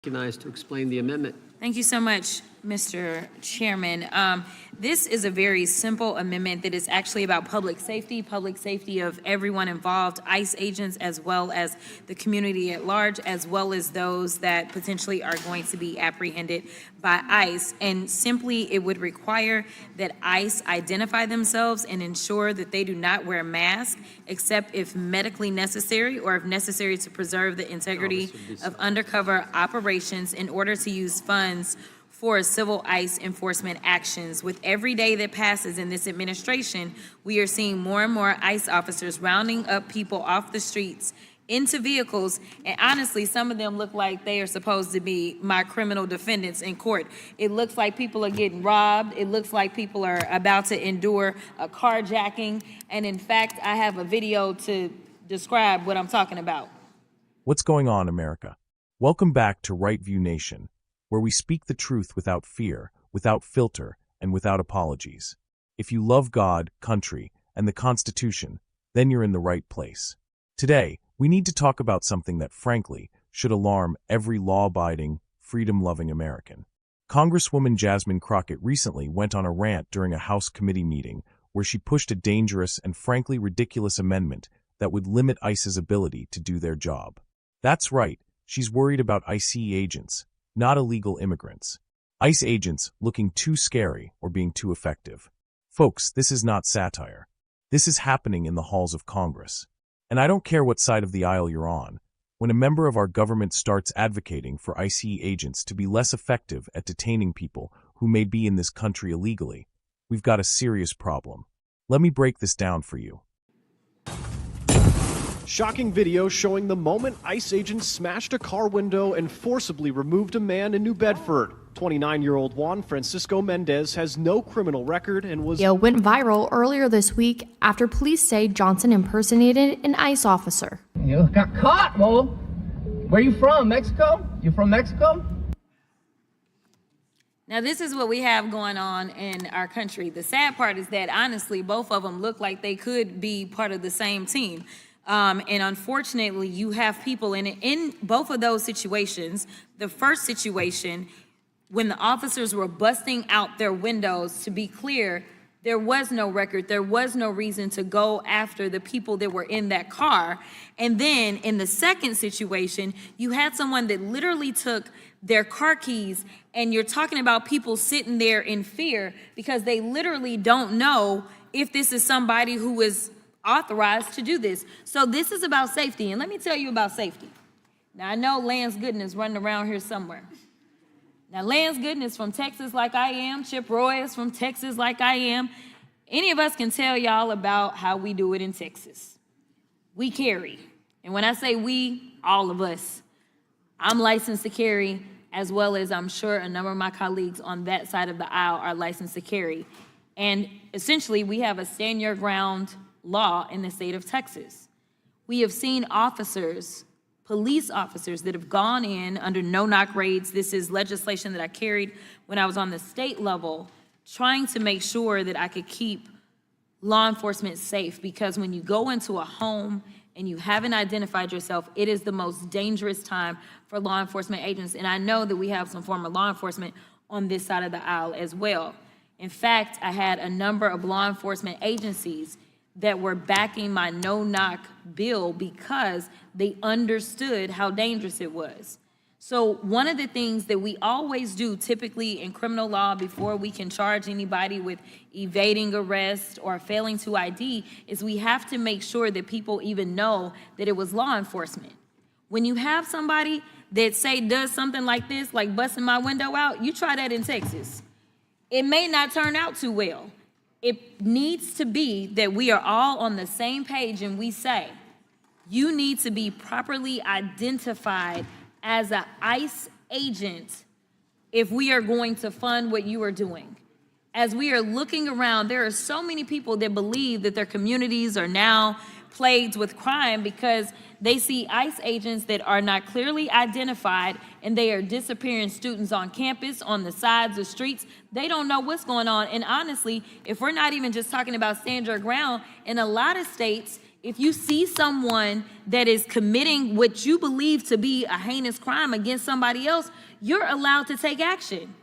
Recognized to explain the amendment. Thank you so much, Mr. Chairman. This is a very simple amendment that is actually about public safety of everyone involved, ICE agents as well as the community at large, as well as those that potentially are going to be apprehended by ICE. And simply, it would require that ICE identify themselves and ensure that they do not wear masks except if medically necessary or if necessary to preserve the integrity of undercover operations in order to use funds for civil ICE enforcement actions. With every day that passes in this administration, we are seeing more and more ICE officers rounding up people off the streets into vehicles, and honestly, some of them look like they are supposed to be my criminal defendants in court. It looks like people are getting robbed. It looks like people are about to endure a carjacking, and in fact, I have a video to describe what I'm talking about. What's going on, America? Welcome back to Right View Nation, where we speak the truth without fear, without filter, and without apologies. If you love God, country, and the Constitution, then you're in the right place. Today, we need to talk about something that, frankly, should alarm every law-abiding, freedom-loving American. Congresswoman Jasmine Crockett recently went on a rant during a House committee meeting where she pushed a dangerous and frankly ridiculous amendment that would limit ICE's ability to do their job. That's right, she's worried about ICE agents, not illegal immigrants. ICE agents looking too scary or being too effective. Folks, this is not satire. This is happening in the halls of Congress. And I don't care what side of the aisle you're on, when a member of our government starts advocating for ICE agents to be less effective at detaining people who may be in this country illegally, we've got a serious problem. Let me break this down for you. Shocking video showing the moment ICE agents smashed a car window and forcibly removed a man in New Bedford. 29-year-old Juan Francisco Mendez has no criminal record and was... Video went viral earlier this week after police say Johnson impersonated an ICE officer. You got caught, Mo. Where you from, Mexico? You from Mexico? Now, this is what we have going on in our country. The sad part is that, honestly, both of them look like they could be part of the same team. And unfortunately, you have people in both of those situations. The first situation, when the officers were busting out their windows, to be clear, there was no record. There was no reason to go after the people that were in that car. And then in the second situation, you had someone that literally took their car keys, and you're talking about people sitting there in fear because they literally don't know if this is somebody who is authorized to do this. So this is about safety, and let me tell you about safety. Now, I know Lance Gooden is running around here somewhere. Now, Lance Gooden is from Texas like I am. Chip Roy is from Texas like I am. Any of us can tell y'all about how we do it in Texas. We carry. And when I say we, all of us. I'm licensed to carry, as well as I'm sure a number of my colleagues on that side of the aisle are licensed to carry. And essentially, we have a stand your ground law in the state of Texas. We have seen officers, police officers that have gone in under no-knock raids. This is legislation that I carried when I was on the state level, trying to make sure that I could keep law enforcement safe, because when you go into a home and you haven't identified yourself, it is the most dangerous time for law enforcement agents. And I know that we have some former law enforcement on this side of the aisle as well. In fact, I had a number of law enforcement agencies that were backing my no-knock bill because they understood how dangerous it was. So one of the things that we always do typically in criminal law before we can charge anybody with evading arrest or failing to ID is we have to make sure that people even know that it was law enforcement. When you have somebody that say does something like this, like busting my window out, you try that in Texas. It may not turn out too well. It needs to be that we are all on the same page and we say, you need to be properly identified as an ICE agent if we are going to fund what you are doing. As we are looking around, there are so many people that believe that their communities are now plagued with crime because they see ICE agents that are not clearly identified and they are disappearing students on campus, on the sides of streets. They don't know what's going on. And honestly, if we're not even just talking about stand your ground, in a lot of states, If you see someone that is committing what you believe to be a heinous crime against somebody else, you're allowed to take action.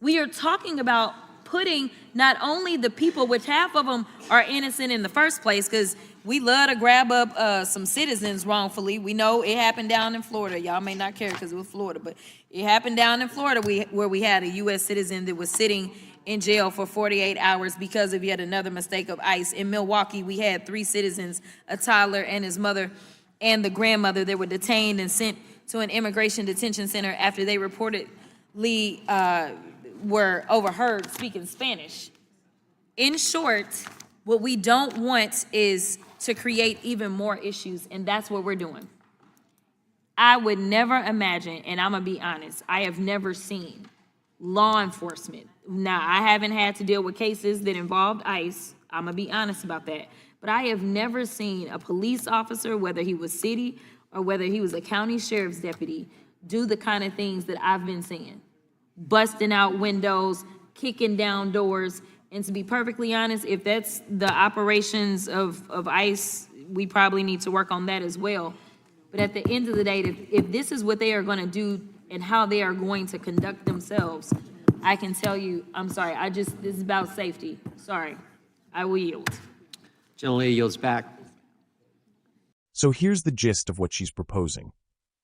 We are talking about putting not only the people, which half of them are innocent in the first place, because we love to grab up some citizens wrongfully. We know it happened down in Florida. Y'all may not care because it was Florida, but it happened down in Florida where we had a U.S. citizen that was sitting in jail for 48 hours because of yet another mistake of ICE. In Milwaukee, we had 3 citizens, a toddler and his mother and the grandmother, that were detained and sent to an immigration detention center after they reportedly were overheard speaking Spanish. In short, what we don't want is to create even more issues, and that's what we're doing. I would never imagine, and I'm gonna be honest, I have never seen law enforcement. Now, I haven't had to deal with cases that involved ICE. I'm gonna be honest about that. But I have never seen a police officer, whether he was city or whether he was a county sheriff's deputy, do the kind of things that I've been seeing. Busting out windows, kicking down doors. And to be perfectly honest, if that's the operations of ICE, we probably need to work on that as well. But at the end of the day, if this is what they are gonna do and how they are going to conduct themselves, I can tell you, I'm sorry, this is about safety. Sorry, I will yield. Gentlelady yields back. So here's the gist of what she's proposing.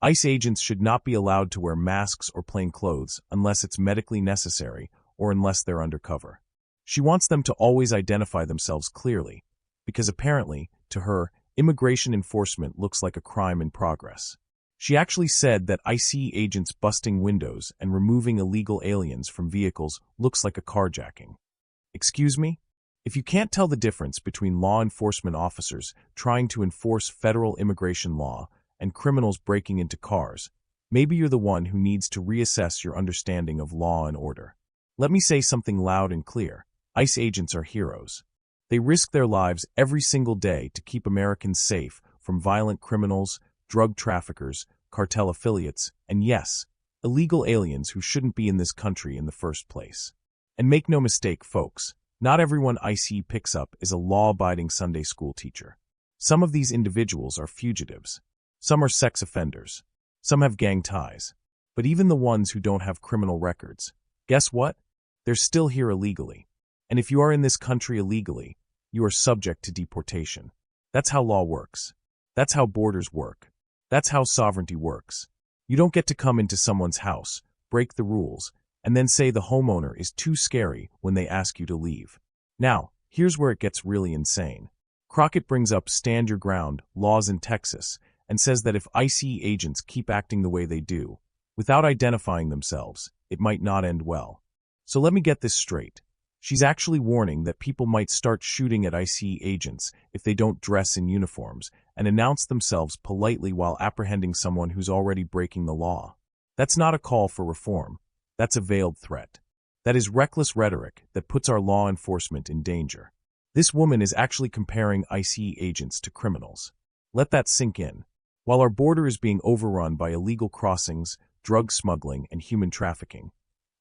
ICE agents should not be allowed to wear masks or plain clothes unless it's medically necessary or unless they're undercover. She wants them to always identify themselves clearly, because apparently, to her, immigration enforcement looks like a crime in progress. She actually said that ICE agents busting windows and removing illegal aliens from vehicles looks like a carjacking. Excuse me? If you can't tell the difference between law enforcement officers trying to enforce federal immigration law and criminals breaking into cars, maybe you're the one who needs to reassess your understanding of law and order. Let me say something loud and clear. ICE agents are heroes. They risk their lives every single day to keep Americans safe from violent criminals, drug traffickers, cartel affiliates, and yes, illegal aliens who shouldn't be in this country in the first place. And make no mistake, folks, not everyone ICE picks up is a law-abiding Sunday school teacher. Some of these individuals are fugitives. Some are sex offenders. Some have gang ties. But even the ones who don't have criminal records, guess what? They're still here illegally. And if you are in this country illegally, you are subject to deportation. That's how law works. That's how borders work. That's how sovereignty works. You don't get to come into someone's house, break the rules, and then say the homeowner is too scary when they ask you to leave. Now, here's where it gets really insane. Crockett brings up stand your ground laws in Texas and says that if ICE agents keep acting the way they do, without identifying themselves, it might not end well. So let me get this straight. She's actually warning that people might start shooting at ICE agents if they don't dress in uniforms and announce themselves politely while apprehending someone who's already breaking the law. That's not a call for reform. That's a veiled threat. That is reckless rhetoric that puts our law enforcement in danger. This woman is actually comparing ICE agents to criminals. Let that sink in. While our border is being overrun by illegal crossings, drug smuggling, and human trafficking,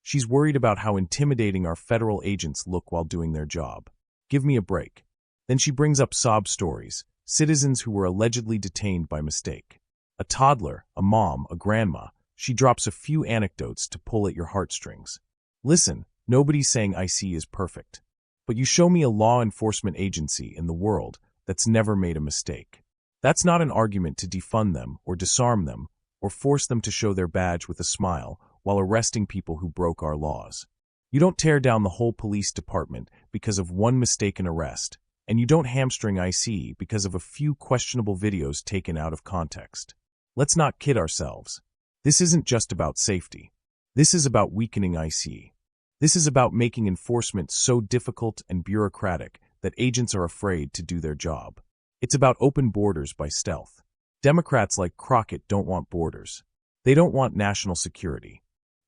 she's worried about how intimidating our federal agents look while doing their job. Give me a break. Then she brings up sob stories, citizens who were allegedly detained by mistake. A toddler, a mom, a grandma. She drops a few anecdotes to pull at your heartstrings. Listen, nobody's saying ICE is perfect. But you show me a law enforcement agency in the world that's never made a mistake. That's not an argument to defund them or disarm them or force them to show their badge with a smile while arresting people who broke our laws. You don't tear down the whole police department because of one mistaken arrest, and you don't hamstring ICE because of a few questionable videos taken out of context. Let's not kid ourselves. This isn't just about safety. This is about weakening ICE. This is about making enforcement so difficult and bureaucratic that agents are afraid to do their job. It's about open borders by stealth. Democrats like Crockett don't want borders. They don't want national security.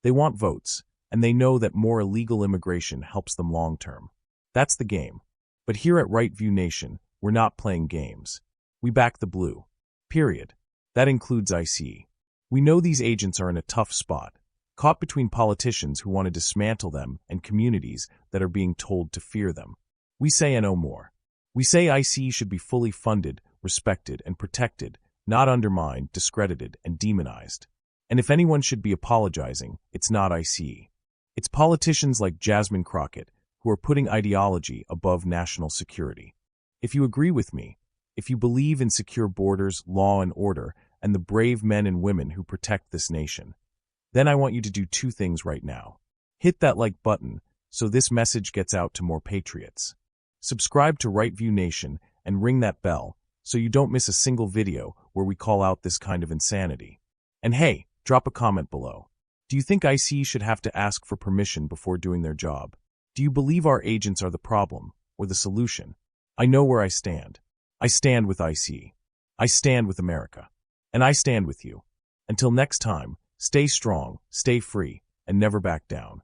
They want votes, and they know that more illegal immigration helps them long term. That's the game. But here at Right View Nation, we're not playing games. We back the blue. Period. That includes ICE. We know these agents are in a tough spot, caught between politicians who want to dismantle them and communities that are being told to fear them. We say no more. We say ICE should be fully funded respected, and protected, not undermined, discredited, and demonized. And if anyone should be apologizing, it's not ICE. It's politicians like Jasmine Crockett who are putting ideology above national security. If you agree with me, if you believe in secure borders, law and order, and the brave men and women who protect this nation, then I want you to do two things right now. Hit that like button so this message gets out to more patriots. Subscribe to Right View Nation and ring that bell so you don't miss a single video where we call out this kind of insanity. And hey, drop a comment below. Do you think ICE should have to ask for permission before doing their job? Do you believe our agents are the problem or the solution? I know where I stand. I stand with ICE. I stand with America. And I stand with you. Until next time, stay strong, stay free, and never back down.